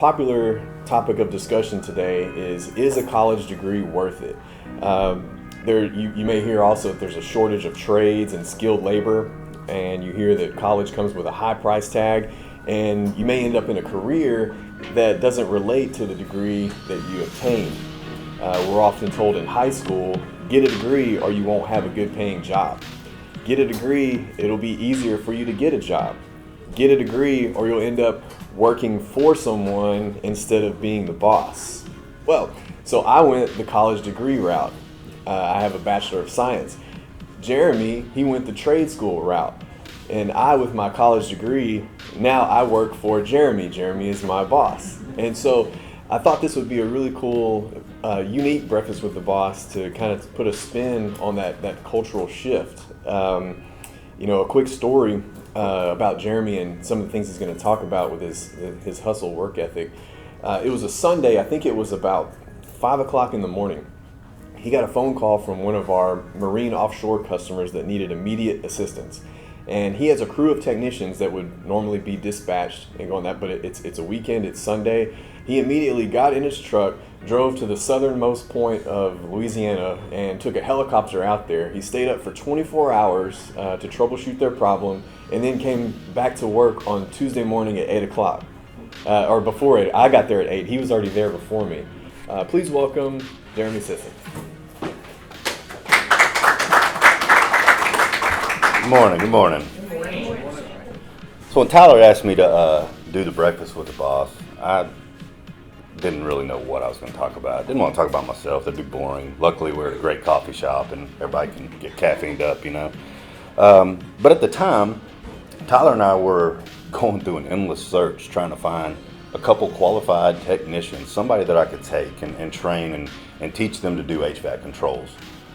Popular topic of discussion today is a college degree worth it? You may hear also that there's a shortage of trades and skilled labor, and you hear that college comes with a high price tag, and you may end up in a career that doesn't relate to the degree that you obtained. We're often told in high school, get a degree or you won't have a good paying job. Get a degree, it'll be easier for you to get a job. Get a degree or you'll end up working for someone instead of being the boss. Well, so I went the college degree route. I have a Bachelor of Science. Jeremy, he went the trade school route. And I, with my college degree, now I work for Jeremy. Jeremy is my boss. And so I thought this would be a really cool, unique Breakfast with the Boss to kind of put a spin on that cultural shift. A quick story about Jeremy and some of the things he's going to talk about with his hustle work ethic. It was a Sunday, I think it was about 5 o'clock in the morning. He got a phone call from one of our marine offshore customers that needed immediate assistance. And he has a crew of technicians that would normally be dispatched and go on that, but it's a weekend, it's Sunday. He immediately got in his truck, drove to the southernmost point of Louisiana, and took a helicopter out there. He stayed up for 24 hours to troubleshoot their problem, and then came back to work on Tuesday morning at 8 o'clock. Or before 8. I got there at 8. He was already there before me. Please welcome Jeremy Sisson. Good morning. So when Tyler asked me to do the Breakfast with the Boss, I didn't really know what I was going to talk about. I didn't want to talk about myself. That'd be boring. Luckily, we're at a great coffee shop and everybody can get caffeined up, But at the time, Tyler and I were going through an endless search trying to find a couple qualified technicians, somebody that I could take and train and teach them to do HVAC controls.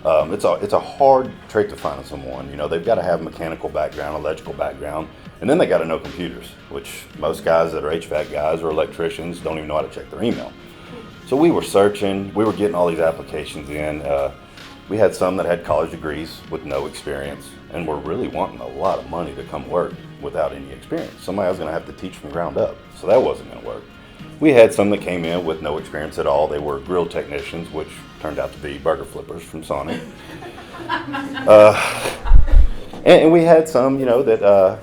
It's a hard trait to find someone. They've got to have a mechanical background, electrical background, and then they got to know computers, which most guys that are HVAC guys or electricians don't even know how to check their email. So we were searching, we were getting all these applications in. We had some that had college degrees with no experience and were really wanting a lot of money to come work without any experience. Somebody was going to have to teach from ground up, so that wasn't going to work. We had some that came in with no experience at all. They were grill technicians, which turned out to be burger flippers from Sonic. And we had some, that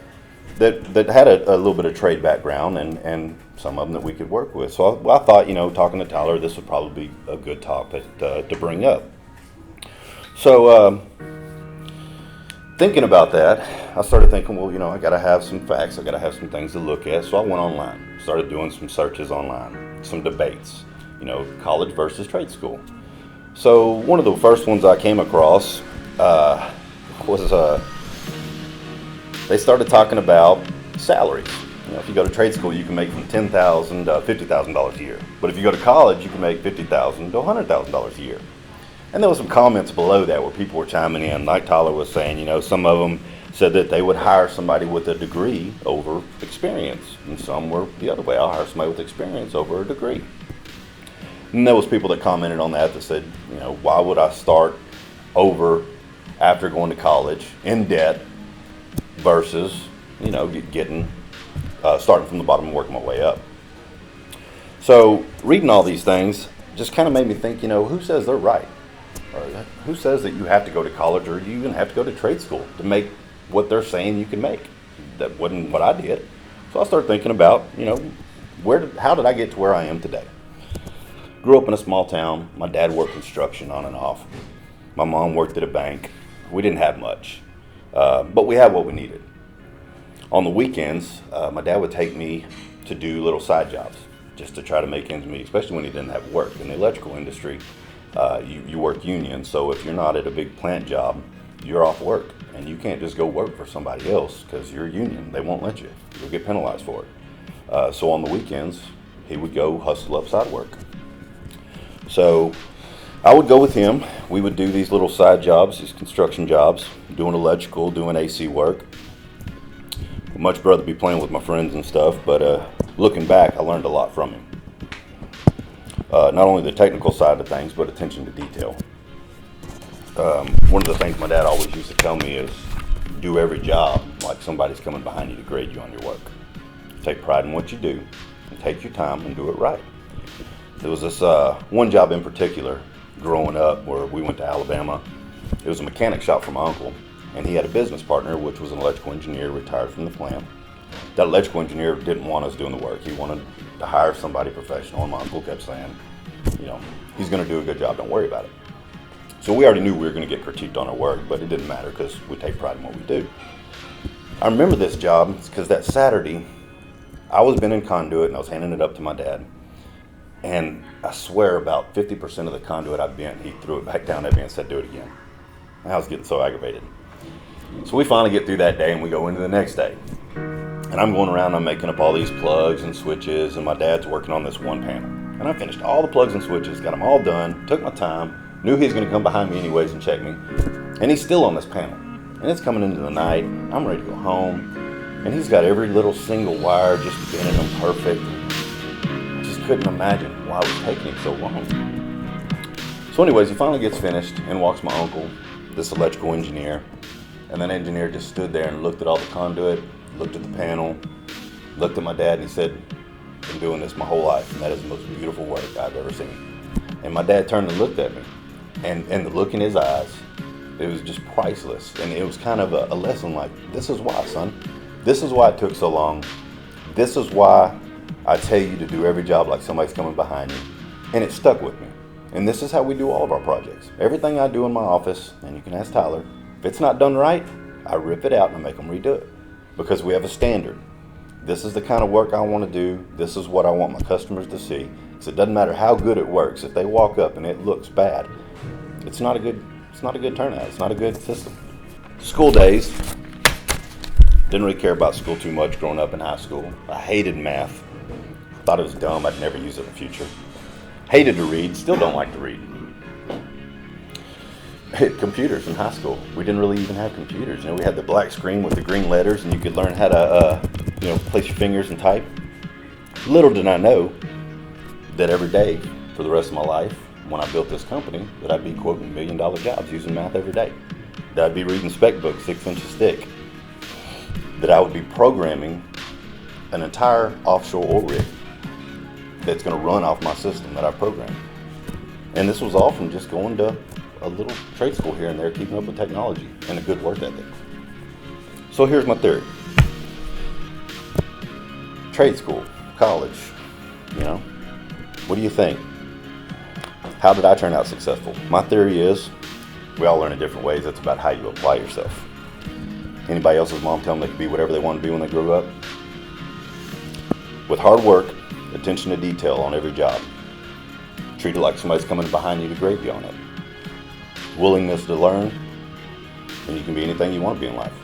had a little bit of trade background and some of them that we could work with. So I thought, talking to Tyler, this would probably be a good topic to bring up. So thinking about that, I started thinking, I got to have some facts. I got to have some things to look at. So I went online, started doing some searches online, some debates, college versus trade school. So one of the first ones I came across was they started talking about salaries. If you go to trade school, you can make from $10,000 to $50,000 a year. But if you go to college, you can make $50,000 to $100,000 a year. And there were some comments below that where people were chiming in. Like Tyler was saying, some of them said that they would hire somebody with a degree over experience. And some were the other way. I'll hire somebody with experience over a degree. And there was people that commented on that said, why would I start over after going to college in debt versus, getting starting from the bottom and working my way up. So reading all these things just kind of made me think, who says they're right? Or who says that you have to go to college or you even have to go to trade school to make what they're saying you can make? That wasn't what I did. So I started thinking about, how did I get to where I am today? Grew up in a small town. My dad worked construction on and off. My mom worked at a bank. We didn't have much, but we had what we needed. On the weekends, my dad would take me to do little side jobs just to try to make ends meet, especially when he didn't have work. In the electrical industry, you work union, so if you're not at a big plant job, you're off work, and you can't just go work for somebody else because you're union. They won't let you. You'll get penalized for it. So on the weekends, he would go hustle up side work. So I would go with him. We would do these little side jobs, these construction jobs, doing electrical, doing AC work. I'd much rather be playing with my friends and stuff, but looking back, I learned a lot from him. Not only the technical side of things, but attention to detail. One of the things my dad always used to tell me is do every job like somebody's coming behind you to grade you on your work. Take pride in what you do and take your time and do it right. There was this one job in particular growing up where we went to Alabama. It was a mechanic shop for my uncle, and he had a business partner, which was an electrical engineer retired from the plant. That electrical engineer didn't want us doing the work. He wanted to hire somebody professional, and my uncle kept saying, he's going to do a good job, don't worry about it. So we already knew we were going to get critiqued on our work, but it didn't matter because we take pride in what we do. I remember this job because that Saturday, I was bending conduit and I was handing it up to my dad. And I swear about 50% of the conduit I bent, he threw it back down at me and said, do it again. And I was getting so aggravated. So we finally get through that day and we go into the next day. And I'm going around, I'm making up all these plugs and switches, and my dad's working on this one panel. And I finished all the plugs and switches, got them all done, took my time, knew he was going to come behind me anyways and check me. And he's still on this panel. And it's coming into the night, I'm ready to go home. And he's got every little single wire just bending them perfect. I just couldn't imagine why it was taking him so long. So anyways, he finally gets finished and walks my uncle, this electrical engineer. And that engineer just stood there and looked at all the conduit, looked at the panel, looked at my dad, and he said, I've been doing this my whole life, and that is the most beautiful work I've ever seen. And my dad turned and looked at me, and the look in his eyes, it was just priceless. And it was kind of a lesson like, this is why, son. This is why it took so long. This is why I tell you to do every job like somebody's coming behind you. And it stuck with me. And this is how we do all of our projects. Everything I do in my office, and you can ask Tyler, if it's not done right, I rip it out and I make them redo it. Because we have a standard. This is the kind of work I want to do. This is what I want my customers to see. So it doesn't matter how good it works. If they walk up and it looks bad, it's not a good turnout. It's not a good system. School days. Didn't really care about school too much growing up in high school. I hated math. Thought it was dumb. I'd never use it in the future. Hated to read. Still don't like to read. Computers in high school. We didn't really even have computers. We had the black screen with the green letters, and you could learn how to, place your fingers and type. Little did I know that every day for the rest of my life, when I built this company, that I'd be quoting $1 million jobs using math every day. That I'd be reading spec books 6 inches thick. That I would be programming an entire offshore oil rig that's going to run off my system that I programmed. And this was all from just going to a little trade school here and there, keeping up with technology and a good work ethic. So here's my theory. Trade school, college, what do you think? How did I turn out successful? My theory is we all learn in different ways. It's about how you apply yourself. Anybody else's mom tell them they can be whatever they want to be when they grow up? With hard work, attention to detail on every job. Treat it like somebody's coming behind you to grade you on it. Willingness to learn, and you can be anything you want to be in life.